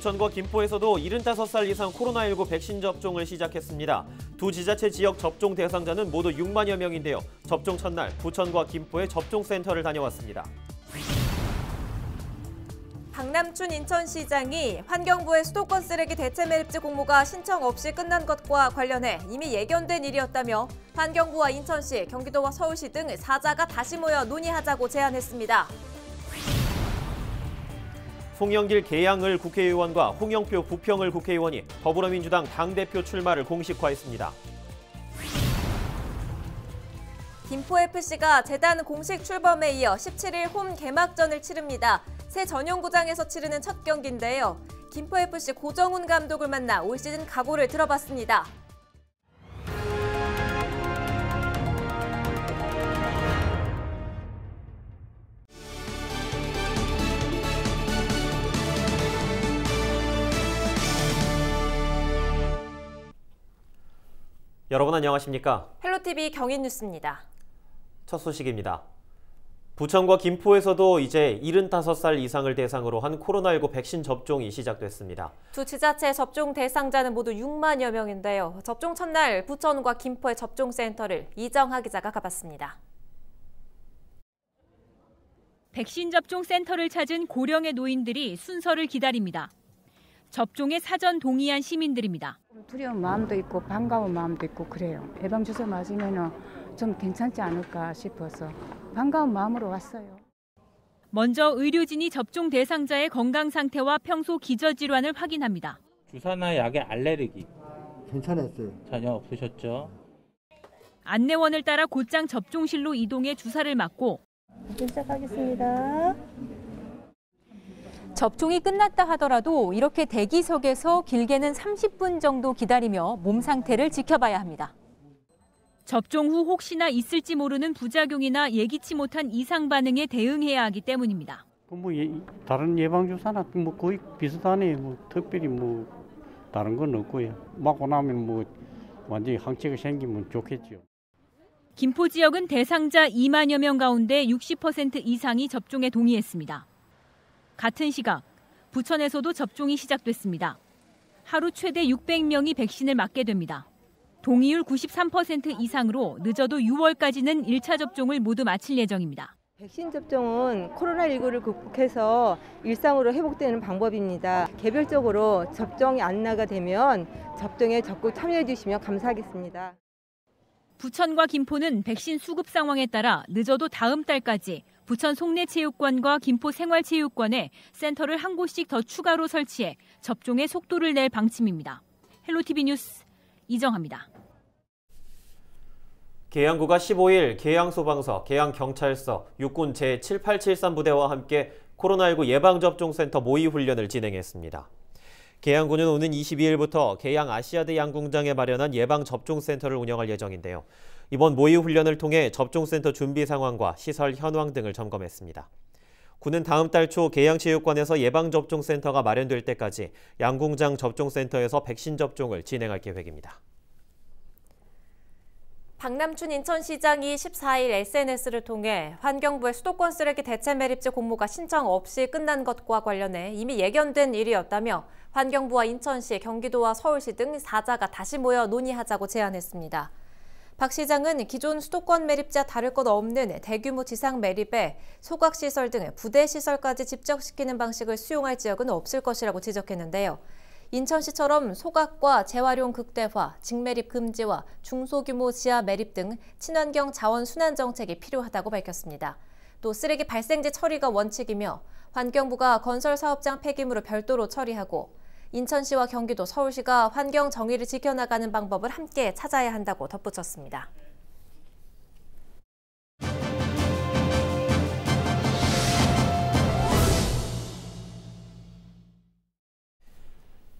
부천과 김포에서도 75살 이상 코로나19 백신 접종을 시작했습니다. 두 지자체 지역 접종 대상자는 모두 6만여 명인데요. 접종 첫날 부천과 김포의 접종센터를 다녀왔습니다. 박남춘 인천시장이 환경부의 수도권 쓰레기 대체 매립지 공모가 신청 없이 끝난 것과 관련해 이미 예견된 일이었다며 환경부와 인천시, 경기도와 서울시 등 4자가 다시 모여 논의하자고 제안했습니다. 송영길 계양을 국회의원과 홍영표 부평을 국회의원이 더불어민주당 당대표 출마를 공식화했습니다. 김포FC가 재단 공식 출범에 이어 17일 홈 개막전을 치릅니다. 새 전용구장에서 치르는 첫 경기인데요. 김포FC 고정훈 감독을 만나 올 시즌 각오를 들어봤습니다. 여러분 안녕하십니까? 헬로티비 경인뉴스입니다. 첫 소식입니다. 부천과 김포에서도 이제 75살 이상을 대상으로 한 코로나19 백신 접종이 시작됐습니다. 두 지자체 접종 대상자는 모두 6만여 명인데요. 접종 첫날 부천과 김포의 접종센터를 이정하 기자가 가봤습니다. 백신 접종 센터를 찾은 고령의 노인들이 순서를 기다립니다. 접종에 사전 동의한 시민들입니다. 두려운 마음도 있고 반가운 마음도 있고 그래요. 예방주사 맞으면 좀 괜찮지 않을까 싶어서 반가운 마음으로 왔어요. 먼저 의료진이 접종 대상자의 건강 상태와 평소 기저질환을 확인합니다. 주사나 약의 알레르기 괜찮았어요. 전혀 없으셨죠? 안내원을 따라 곧장 접종실로 이동해 주사를 맞고 시작하겠습니다. 접종이 끝났다 하더라도 이렇게 대기석에서 길게는 30분 정도 기다리며 몸 상태를 지켜봐야 합니다. 접종 후 혹시나 있을지 모르는 부작용이나 예기치 못한 이상 반응에 대응해야 하기 때문입니다. 다른 예방주사나 거의 비슷하네. 특별히 다른 건 없고요. 맞고 나면 완전히 항체가 생기면 좋겠죠. 김포 지역은 대상자 2만여 명 가운데 60% 이상이 접종에 동의했습니다. 같은 시각 부천에서도 접종이 시작됐습니다. 하루 최대 600명이 백신을 맞게 됩니다. 동의율 93% 이상으로 늦어도 6월까지는 1차 접종을 모두 마칠 예정입니다. 백신 접종은 코로나19를 극복해서 일상으로 회복되는 방법입니다. 개별적으로 접종이 안내가 되면 접종에 적극 참여해 주시면 감사하겠습니다. 부천과 김포는 백신 수급 상황에 따라 늦어도 다음 달까지 부천 송내체육관과 김포 생활체육관에 센터를 한 곳씩 더 추가로 설치해 접종에 속도를 낼 방침입니다. 헬로티비 뉴스 이정하입니다. 계양구가 15일 계양소방서, 계양경찰서, 육군 제7873 부대와 함께 코로나19 예방접종센터 모의훈련을 진행했습니다. 계양구는 오는 22일부터 계양 아시아드 양궁장에 마련한 예방접종센터를 운영할 예정인데요. 이번 모의훈련을 통해 접종센터 준비 상황과 시설 현황 등을 점검했습니다. 군은 다음 달 초 계양체육관에서 예방접종센터가 마련될 때까지 양궁장 접종센터에서 백신 접종을 진행할 계획입니다. 박남춘 인천시장이 14일 SNS를 통해 환경부의 수도권 쓰레기 대체 매립지 공모가 신청 없이 끝난 것과 관련해 이미 예견된 일이었다며 환경부와 인천시, 경기도와 서울시 등 4자가 다시 모여 논의하자고 제안했습니다. 박 시장은 기존 수도권 매립지와 다를 것 없는 대규모 지상 매립에 소각시설 등 부대시설까지 집적시키는 방식을 수용할 지역은 없을 것이라고 지적했는데요. 인천시처럼 소각과 재활용 극대화, 직매립 금지와 중소규모 지하 매립 등 친환경 자원 순환 정책이 필요하다고 밝혔습니다. 또 쓰레기 발생지 처리가 원칙이며 환경부가 건설 사업장 폐기물을 별도로 처리하고 인천시와 경기도, 서울시가 환경 정의를 지켜나가는 방법을 함께 찾아야 한다고 덧붙였습니다.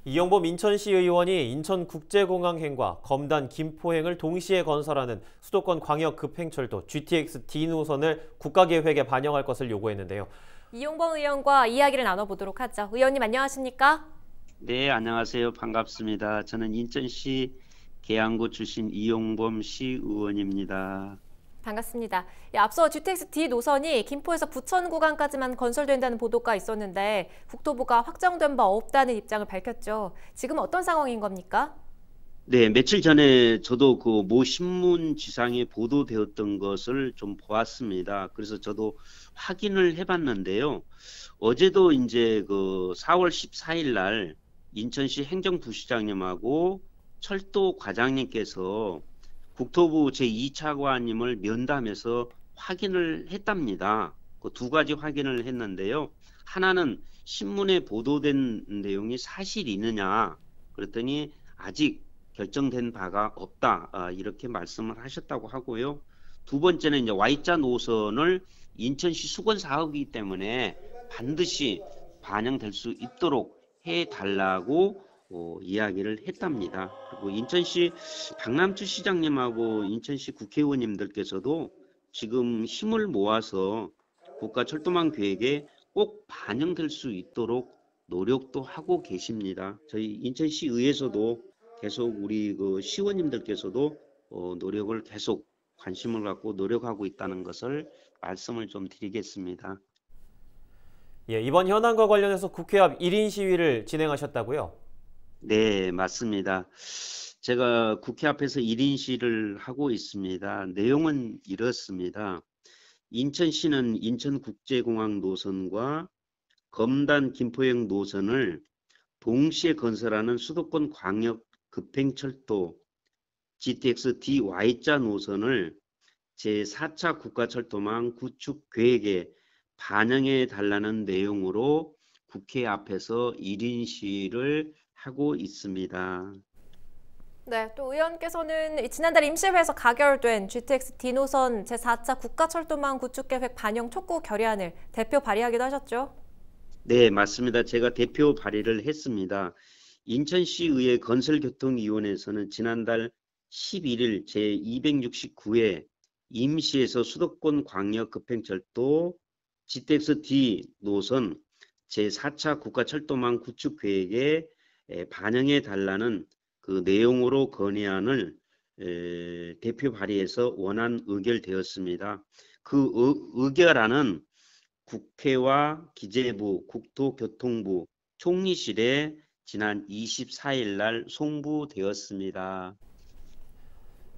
이영범 인천시 의원이 인천국제공항행과 검단 김포행을 동시에 건설하는 수도권 광역급행철도 GTX-D 노선을 국가계획에 반영할 것을 요구했는데요. 이영범 의원과 이야기를 나눠보도록 하죠. 의원님 안녕하십니까? 네, 안녕하세요. 반갑습니다. 저는 인천시 계양구 출신 이용범 시의원입니다. 반갑습니다. 앞서 GTX-D 노선이 김포에서 부천 구간까지만 건설된다는 보도가 있었는데 국토부가 확정된 바 없다는 입장을 밝혔죠. 지금 어떤 상황인 겁니까? 네, 며칠 전에 저도 그 모 신문 지상에 보도되었던 것을 좀 보았습니다. 그래서 저도 확인을 해봤는데요. 어제도 이제 그 4월 14일 날 인천시 행정부시장님하고 철도 과장님께서 국토부 제2차관님을 면담해서 확인을 했답니다. 그 두 가지 확인을 했는데요. 하나는 신문에 보도된 내용이 사실이느냐 그랬더니 아직 결정된 바가 없다 이렇게 말씀을 하셨다고 하고요. 두 번째는 이제 Y자 노선을 인천시 수건 사업이기 때문에 반드시 반영될 수 있도록 해달라고 이야기를 했답니다. 그리고 인천시 박남주 시장님하고 인천시 국회의원님들께서도 지금 힘을 모아서 국가철도망 계획에 꼭 반영될 수 있도록 노력도 하고 계십니다. 저희 인천시 의회에서도 계속 우리 그 시의원님들께서도 노력을 계속 관심을 갖고 노력하고 있다는 것을 말씀을 좀 드리겠습니다. 예, 이번 현안과 관련해서 국회 앞 1인 시위를 진행하셨다고요? 네, 맞습니다. 제가 국회 앞에서 1인 시위를 하고 있습니다. 내용은 이렇습니다. 인천시는 인천국제공항 노선과 검단 김포행 노선을 동시에 건설하는 수도권 광역 급행철도 GTX-D Y자 노선을 제4차 국가철도망 구축 계획에 반영해 달라는 내용으로 국회 앞에서 1인 시위를 하고 있습니다. 네, 또 의원께서는 지난달 임시회에서 가결된 GTX-D 노선 제4차 국가철도망 구축계획 반영 촉구 결의안을 대표 발의하기도 하셨죠? 네, 맞습니다. 제가 대표 발의를 했습니다. 인천시의회 건설교통위원회에서는 지난달 11일 제269회 임시에서 수도권 광역 급행철도 GTX-D 노선 제4차 국가철도망 구축 계획에 반영해 달라는 그 내용으로 건의안을 대표 발의해서 원안 의결되었습니다. 그 의결안은 국회와 기재부, 국토교통부, 총리실에 지난 24일 날 송부되었습니다.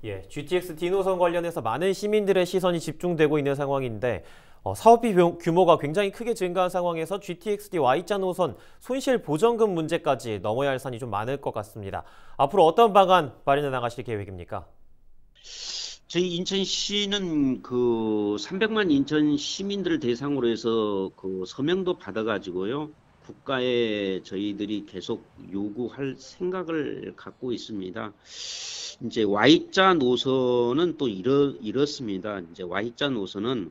예, GTX-D 노선 관련해서 많은 시민들의 시선이 집중되고 있는 상황인데 사업비 규모가 굉장히 크게 증가한 상황에서 GTX-D Y자 노선 손실 보전금 문제까지 넘어야 할 산이 좀 많을 것 같습니다. 앞으로 어떤 방안 마련해 나가실 계획입니까? 저희 인천시는 그 300만 인천 시민들을 대상으로 해서 그 서명도 받아가지고요. 국가에 저희들이 계속 요구할 생각을 갖고 있습니다. 이제 Y자 노선은 또 이렇습니다. 이제 Y자 노선은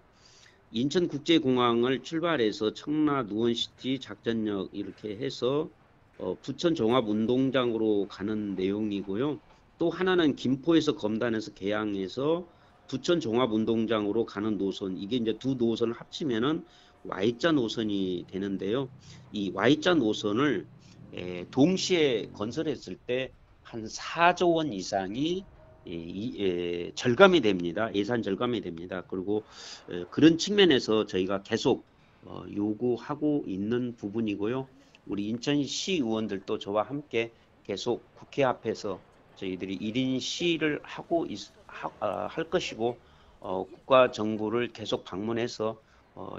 인천국제공항을 출발해서 청라, 누원시티, 작전역 이렇게 해서 부천 종합운동장으로 가는 내용이고요. 또 하나는 김포에서 검단에서 계양해서 부천 종합운동장으로 가는 노선, 이게 이제 두 노선을 합치면은 Y자 노선이 되는데요. 이 Y자 노선을 동시에 건설했을 때 한 4조 원 이상이 절감이 됩니다. 예산 절감이 됩니다. 그리고 그런 측면에서 저희가 계속 요구하고 있는 부분이고요. 우리 인천시 의원들도 저와 함께 계속 국회 앞에서 저희들이 1인 시위를 하고 할 것이고 국가 정부를 계속 방문해서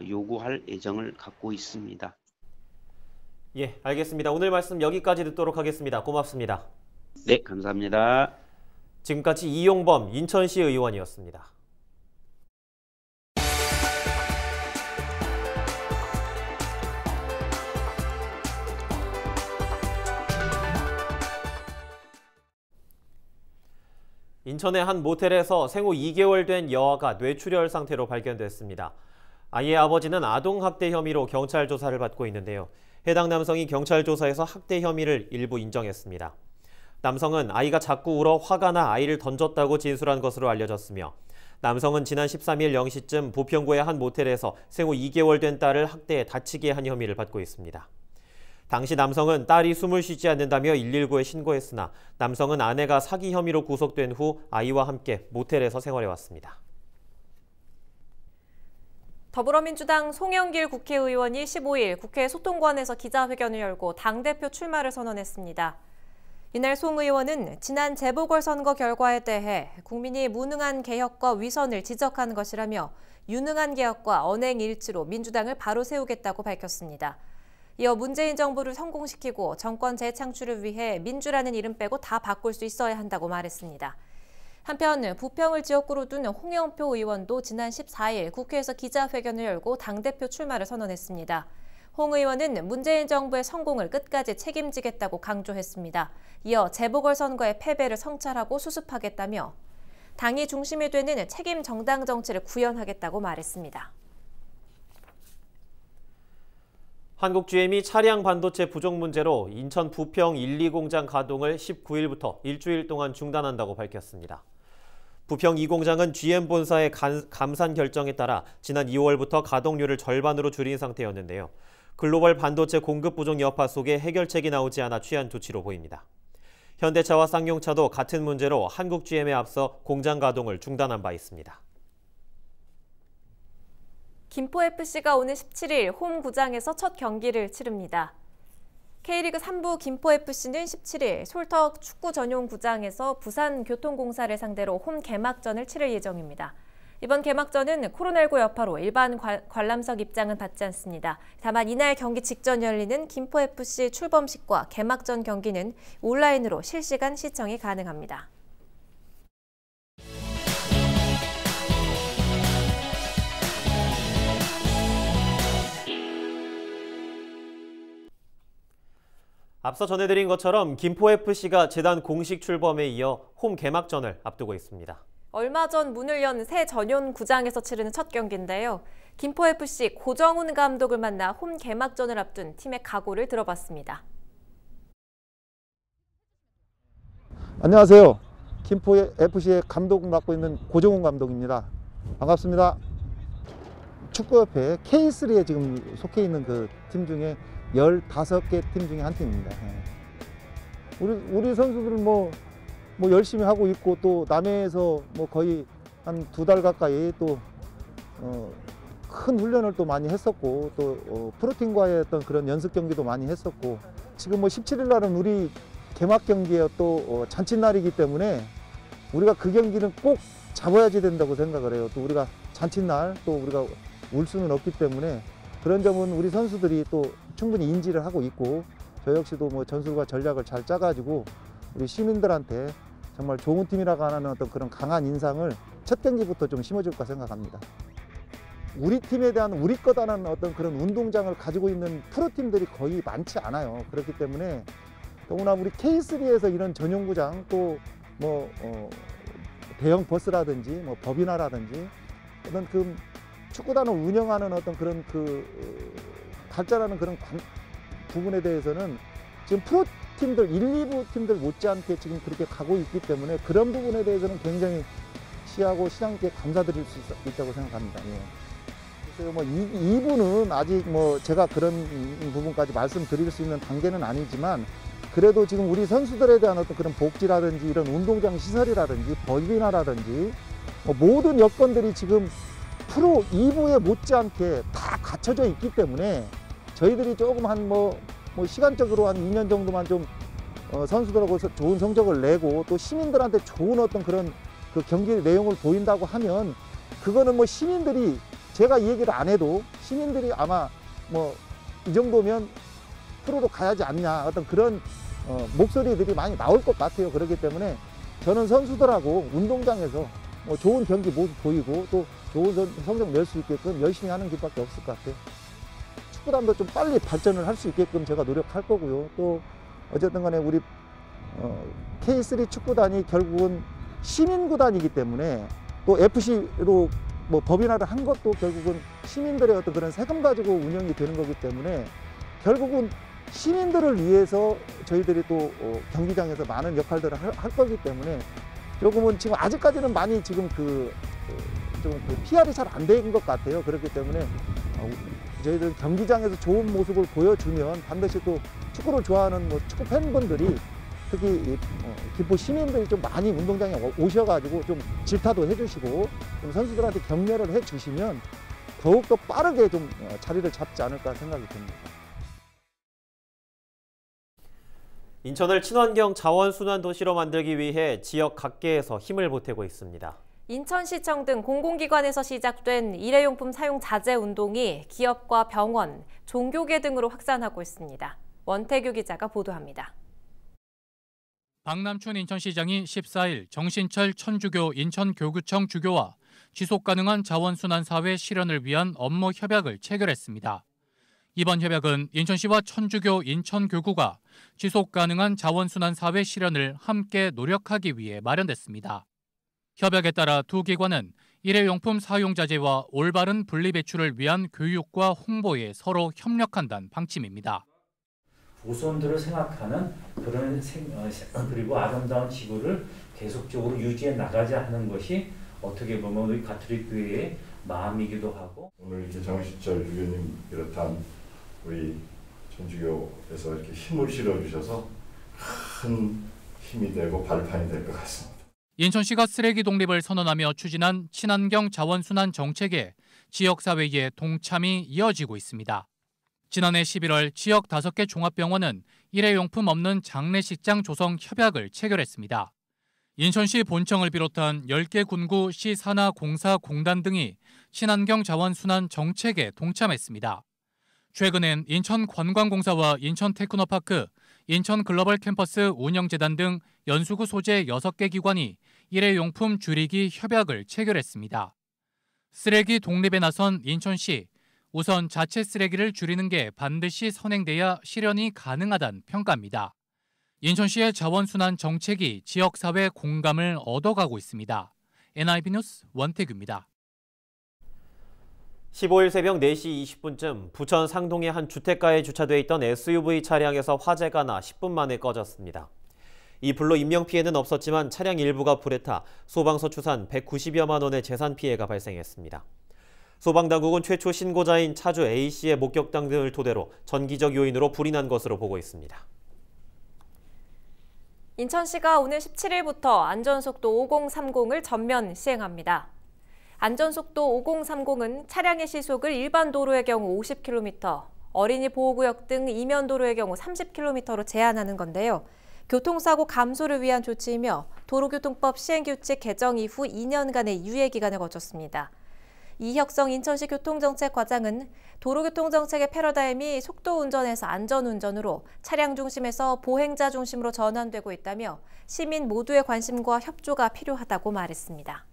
요구할 예정을 갖고 있습니다. 예, 알겠습니다. 오늘 말씀 여기까지 듣도록 하겠습니다. 고맙습니다. 네, 감사합니다. 지금까지 이용범 인천시 의원이었습니다. 인천의 한 모텔에서 생후 2개월 된 여아가 뇌출혈 상태로 발견됐습니다. 아이의 아버지는 아동학대 혐의로 경찰 조사를 받고 있는데요. 해당 남성이 경찰 조사에서 학대 혐의를 일부 인정했습니다. 남성은 아이가 자꾸 울어 화가 나 아이를 던졌다고 진술한 것으로 알려졌으며 남성은 지난 13일 0시쯤 부평구의 한 모텔에서 생후 2개월 된 딸을 학대해 다치게 한 혐의를 받고 있습니다. 당시 남성은 딸이 숨을 쉬지 않는다며 119에 신고했으나 남성은 아내가 사기 혐의로 구속된 후 아이와 함께 모텔에서 생활해왔습니다. 더불어민주당 송영길 국회의원이 15일 국회 소통관에서 기자회견을 열고 당대표 출마를 선언했습니다. 이날 송 의원은 지난 재보궐선거 결과에 대해 국민이 무능한 개혁과 위선을 지적한 것이라며 유능한 개혁과 언행 일치로 민주당을 바로 세우겠다고 밝혔습니다. 이어 문재인 정부를 성공시키고 정권 재창출을 위해 민주라는 이름 빼고 다 바꿀 수 있어야 한다고 말했습니다. 한편 부평을 지역구로 둔 홍영표 의원도 지난 14일 국회에서 기자회견을 열고 당대표 출마를 선언했습니다. 홍 의원은 문재인 정부의 성공을 끝까지 책임지겠다고 강조했습니다. 이어 재보궐선거의 패배를 성찰하고 수습하겠다며 당이 중심이 되는 책임 정당 정치를 구현하겠다고 말했습니다. 한국 GM이 차량 반도체 부족 문제로 인천 부평 1, 2공장 가동을 19일부터 일주일 동안 중단한다고 밝혔습니다. 부평 2공장은 GM 본사의 감산 결정에 따라 지난 2월부터 가동률을 절반으로 줄인 상태였는데요. 글로벌 반도체 공급 부족 여파 속에 해결책이 나오지 않아 취한 조치로 보입니다. 현대차와 쌍용차도 같은 문제로 한국 GM에 앞서 공장 가동을 중단한 바 있습니다. 김포FC가 오는 17일 홈구장에서 첫 경기를 치릅니다. K리그 3부 김포FC는 17일 솔터 축구 전용 구장에서 부산교통공사를 상대로 홈 개막전을 치를 예정입니다. 이번 개막전은 코로나19 여파로 일반 관람석 입장은 받지 않습니다. 다만 이날 경기 직전 열리는 김포FC 출범식과 개막전 경기는 온라인으로 실시간 시청이 가능합니다. 앞서 전해드린 것처럼 김포FC가 재단 공식 출범에 이어 홈 개막전을 앞두고 있습니다. 얼마 전 문을 연 새 전용 구장에서 치르는 첫 경기인데요. 김포FC 고정훈 감독을 만나 홈 개막전을 앞둔 팀의 각오를 들어봤습니다. 안녕하세요. 김포FC의 감독을 맡고 있는 고정훈 감독입니다. 반갑습니다. 축구협회 K3에 지금 속해 있는 그 팀 중에 15개 팀 중에 한 팀입니다. 우리 선수들은 뭐 열심히 하고 있고 또 남해에서 뭐 거의 한 2달 가까이 또 큰 훈련을 또 많이 했었고 또 프로팀과의 어떤 그런 연습 경기도 많이 했었고 지금 뭐 17일 날은 우리 개막 경기에 또 잔칫날이기 때문에 우리가 그 경기는 꼭 잡아야지 된다고 생각을 해요. 또 우리가 잔칫날 또 우리가 울 수는 없기 때문에 그런 점은 우리 선수들이 또 충분히 인지를 하고 있고 저 역시도 뭐 전술과 전략을 잘 짜가지고 우리 시민들한테 정말 좋은 팀이라고 하는 어떤 그런 강한 인상을 첫 경기부터 좀 심어줄까 생각합니다. 우리 팀에 대한 우리 거다라는 어떤 그런 운동장을 가지고 있는 프로팀들이 거의 많지 않아요. 그렇기 때문에 더구나 우리 K3에서 이런 전용구장 또 뭐 대형 버스라든지 뭐 법인화라든지 어떤 그 축구단을 운영하는 어떤 그런 발전하는 그런 부분에 대해서는 지금 프로팀들 1, 2부 팀들 못지않게 지금 그렇게 가고 있기 때문에 그런 부분에 대해서는 굉장히 시하고 시장님께 감사드릴 수 있다고 생각합니다. 예. 그래서 뭐 2부는 아직 뭐 제가 그런 부분까지 말씀드릴 수 있는 단계는 아니지만 그래도 지금 우리 선수들에 대한 어떤 그런 복지라든지 이런 운동장 시설이라든지 법인화라든지 뭐 모든 여건들이 지금 프로 2부에 못지않게 다 갖춰져 있기 때문에 저희들이 조금 한 뭐 시간적으로 한 2년 정도만 좀 선수들하고 좋은 성적을 내고 또 시민들한테 좋은 어떤 그런 그 경기 내용을 보인다고 하면 그거는 뭐 시민들이 제가 이 얘기를 안 해도 시민들이 아마 뭐 이 정도면 프로로 가야지 않냐 어떤 그런 목소리들이 많이 나올 것 같아요. 그렇기 때문에 저는 선수들하고 운동장에서 뭐 좋은 경기 모습 보이고 또 좋은 성적 낼 수 있게끔 열심히 하는 길밖에 없을 것 같아요. 축구단도 좀 빨리 발전을 할 수 있게끔 제가 노력할 거고요. 또 어쨌든 간에 우리 K3 축구단이 결국은 시민구단이기 때문에 또 FC로 뭐 법인화를 한 것도 결국은 시민들의 어떤 그런 세금 가지고 운영이 되는 거기 때문에 결국은 시민들을 위해서 저희들이 또 경기장에서 많은 역할들을 할 거기 때문에 조금은 지금 아직까지는 많이 지금 좀 PR이 잘 안 된 것 같아요. 그렇기 때문에 저희들 경기장에서 좋은 모습을 보여주면 반드시 또 축구를 좋아하는 뭐 축구 팬분들이 특히 김포 시민들이 좀 많이 운동장에 오셔가지고 좀 질타도 해주시고 좀 선수들한테 격려를 해주시면 더욱더 빠르게 좀 자리를 잡지 않을까 생각이 듭니다. 인천을 친환경 자원순환 도시로 만들기 위해 지역 각계에서 힘을 보태고 있습니다. 인천시청 등 공공기관에서 시작된 일회용품 사용 자제 운동이 기업과 병원, 종교계 등으로 확산하고 있습니다. 원태규 기자가 보도합니다. 박남춘 인천시장이 14일 정신철 천주교 인천교구청 주교와 지속가능한 자원순환사회 실현을 위한 업무 협약을 체결했습니다. 이번 협약은 인천시와 천주교 인천교구가 지속가능한 자원순환사회 실현을 함께 노력하기 위해 마련됐습니다. 협약에 따라 두 기관은 일회용품 사용자재와 올바른 분리배출을 위한 교육과 홍보에 서로 협력한다는 방침입니다. 후손들을 생각하는 그런 그리고 아름다운 지구를 계속적으로 유지해 나가자 하는 것이 어떻게 보면 우리 가톨릭 교회의 마음이기도 하고, 오늘 이렇게 정신철 주교님 비롯한 우리 천주교에서 이렇게 힘을 실어주셔서 큰 힘이 되고 발판이 될 것 같습니다. 인천시가 쓰레기 독립을 선언하며 추진한 친환경 자원순환 정책에 지역사회의 동참이 이어지고 있습니다. 지난해 11월 지역 5개 종합병원은 일회용품 없는 장례식장 조성 협약을 체결했습니다. 인천시 본청을 비롯한 10개 군구 시 산하 공사 공단 등이 친환경 자원순환 정책에 동참했습니다. 최근엔 인천관광공사와 인천테크노파크, 인천글로벌 캠퍼스 운영재단 등 연수구 소재 6개 기관이 일회용품 줄이기 협약을 체결했습니다. 쓰레기 독립에 나선 인천시, 우선 자체 쓰레기를 줄이는 게 반드시 선행돼야 실현이 가능하다는 평가입니다. 인천시의 자원순환 정책이 지역사회 공감을 얻어가고 있습니다. NIB 뉴스 원태규입니다. 15일 새벽 4시 20분쯤 부천 상동의 한 주택가에 주차돼 있던 SUV 차량에서 화재가 나 10분 만에 꺼졌습니다. 이 불로 인명피해는 없었지만 차량 일부가 불에 타 소방서 추산 190여만 원의 재산 피해가 발생했습니다. 소방당국은 최초 신고자인 차주 A씨의 목격담 등을 토대로 전기적 요인으로 불이 난 것으로 보고 있습니다. 인천시가 오늘 17일부터 안전속도 5030을 전면 시행합니다. 안전속도 5030은 차량의 시속을 일반 도로의 경우 50km, 어린이 보호구역 등 이면 도로의 경우 30km로 제한하는 건데요. 교통사고 감소를 위한 조치이며 도로교통법 시행규칙 개정 이후 2년간의 유예기간을 거쳤습니다. 이혁성 인천시 교통정책과장은 도로교통정책의 패러다임이 속도운전에서 안전운전으로 차량 중심에서 보행자 중심으로 전환되고 있다며 시민 모두의 관심과 협조가 필요하다고 말했습니다.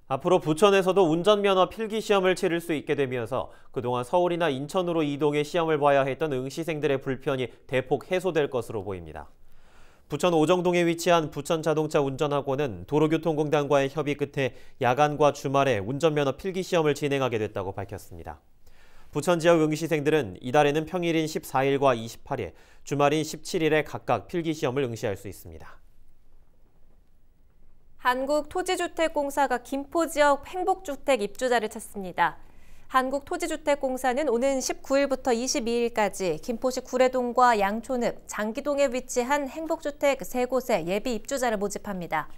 앞으로 부천에서도 운전면허 필기시험을 치를 수 있게 되면서 그동안 서울이나 인천으로 이동해 시험을 봐야 했던 응시생들의 불편이 대폭 해소될 것으로 보입니다. 부천 오정동에 위치한 부천자동차 운전학원은 도로교통공단과의 협의 끝에 야간과 주말에 운전면허 필기시험을 진행하게 됐다고 밝혔습니다. 부천 지역 응시생들은 이달에는 평일인 14일과 28일, 주말인 17일에 각각 필기시험을 응시할 수 있습니다. 한국토지주택공사가 김포 지역 행복주택 입주자를 찾습니다. 한국토지주택공사는 오는 19일부터 22일까지 김포시 구례동과 양촌읍, 장기동에 위치한 행복주택 3곳에 예비 입주자를 모집합니다.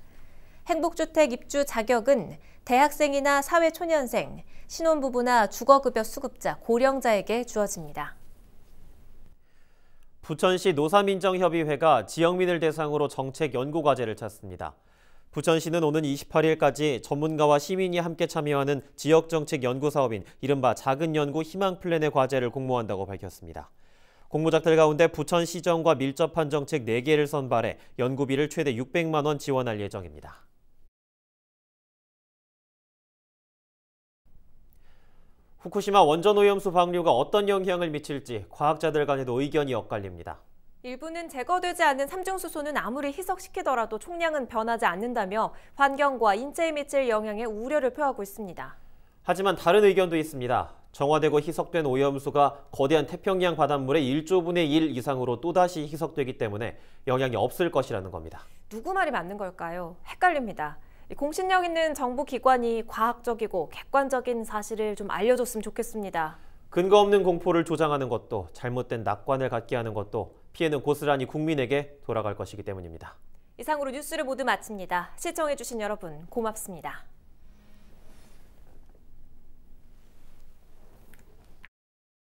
행복주택 입주 자격은 대학생이나 사회초년생, 신혼부부나 주거급여 수급자, 고령자에게 주어집니다. 부천시 노사민정협의회가 지역민을 대상으로 정책 연구과제를 찾습니다. 부천시는 오는 28일까지 전문가와 시민이 함께 참여하는 지역정책 연구사업인 이른바 작은연구 희망플랜의 과제를 공모한다고 밝혔습니다. 공모작들 가운데 부천시정과 밀접한 정책 4개를 선발해 연구비를 최대 600만 원 지원할 예정입니다. 후쿠시마 원전오염수 방류가 어떤 영향을 미칠지 과학자들 간에도 의견이 엇갈립니다. 일부는 제거되지 않는 삼중수소는 아무리 희석시키더라도 총량은 변하지 않는다며 환경과 인체에 미칠 영향에 우려를 표하고 있습니다. 하지만 다른 의견도 있습니다. 정화되고 희석된 오염수가 거대한 태평양 바닷물의 1조분의 1 이상으로 또다시 희석되기 때문에 영향이 없을 것이라는 겁니다. 누구 말이 맞는 걸까요? 헷갈립니다. 공신력 있는 정부 기관이 과학적이고 객관적인 사실을 좀 알려줬으면 좋겠습니다. 근거 없는 공포를 조장하는 것도 잘못된 낙관을 갖게 하는 것도 피해는 고스란히 국민에게 돌아갈 것이기 때문입니다. 이상으로 뉴스를 모두 마칩니다. 시청해주신 여러분 고맙습니다.